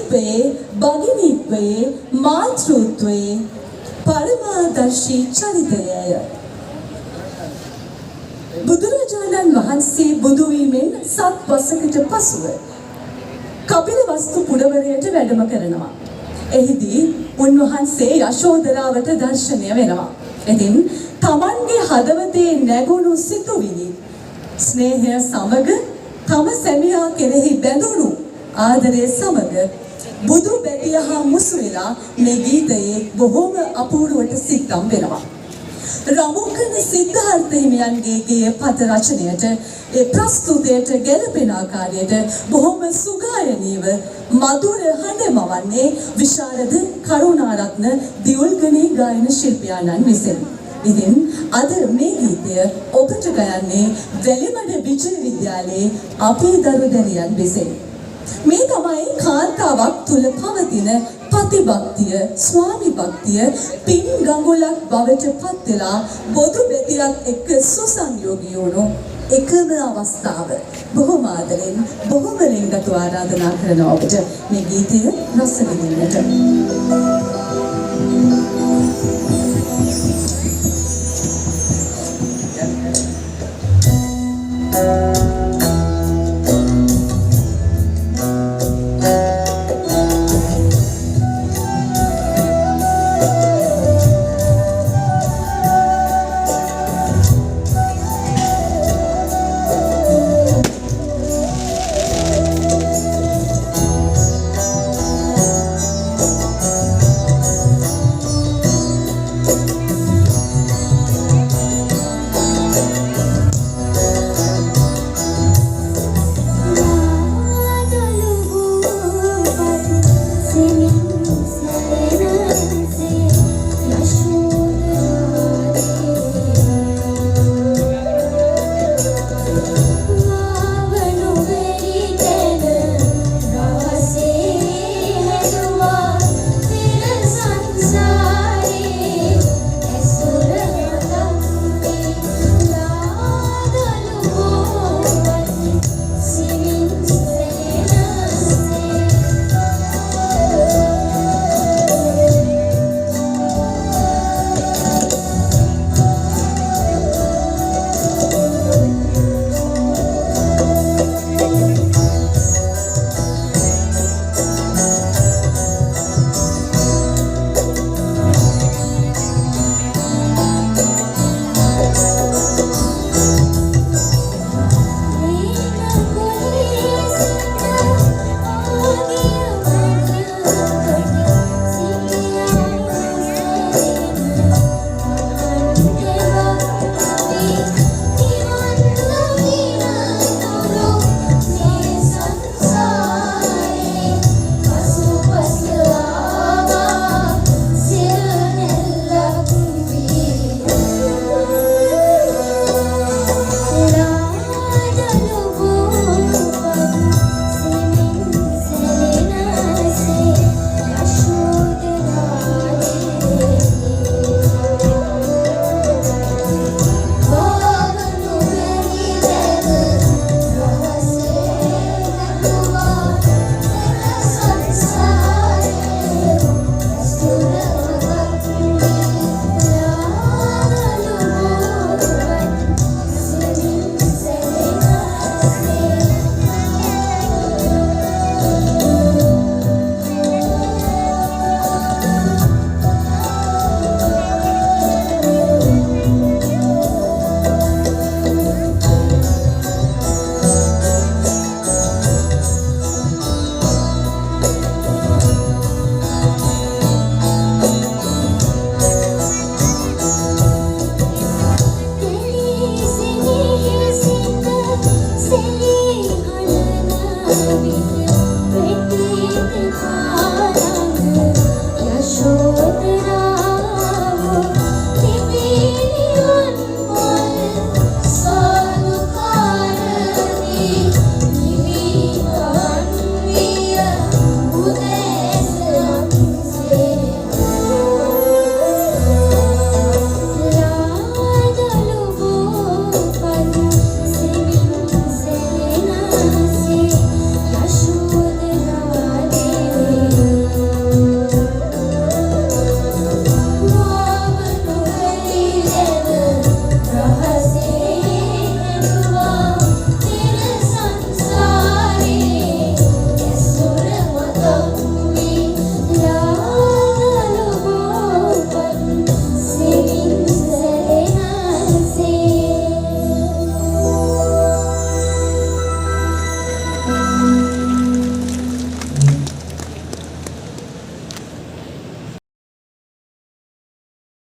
පුත්‍රත්වයේ භගිනීත්වයේ මාතෘත්වයේ පරමාදර්ශී චරිතයය. බුදුරජාණන් වහන්සේ බුදු වීමෙන් 7 වසරකට පසුව කපිලවස්තු පුරවරයට වැඩම කරනවා. එහිදී උන්වහන්සේ යශෝදරාවට දර්ශනය වෙනවා. ඉතින් තමන්ගේ හදවතේ නැගුණු සිතුවිලි ස්නේහය සමග තම සැමියා කෙරෙහි බැඳුණු ආදරය සමග බුදු බැටිය හා මුසු වෙලා මේ ගීතයේ බොහෝම අපූර්වට සිත්තම් වෙනවා. රමුකන සිද්ධාර්ථ හිමියන්ගේ ගේය පද රචනයට ඒ ප්‍රස්තුතයට ගැලපෙන ආකාරයට බොහොම සුගායනීයව මధుර හඬ මවන්නේ විශාරද කරුණාරත්න දියුල්ගනේ ගායන ශිල්පියාණන් විසින්. ඉතින් අද මේ ගීතය ඔබට ගයන්නේ වැලිමඩ විජය විද්‍යාලයේ අපේ දරුදැනියන් විසින්. මේ තමයි කාන්තාවක් තුල පවතින පතිභක්තිය, ස්වාමි භක්තිය පින් ගඟුලක් බවට පත් වෙලා බොදු බෙතියක් එක්ක සුසංයෝගී වුණු එකම අවස්ථාව. බොහොම ආදරෙන් බොහොම ලිංගතු ආරාධනා කරන ඔබට මේ ගීතය රස විඳින්නට.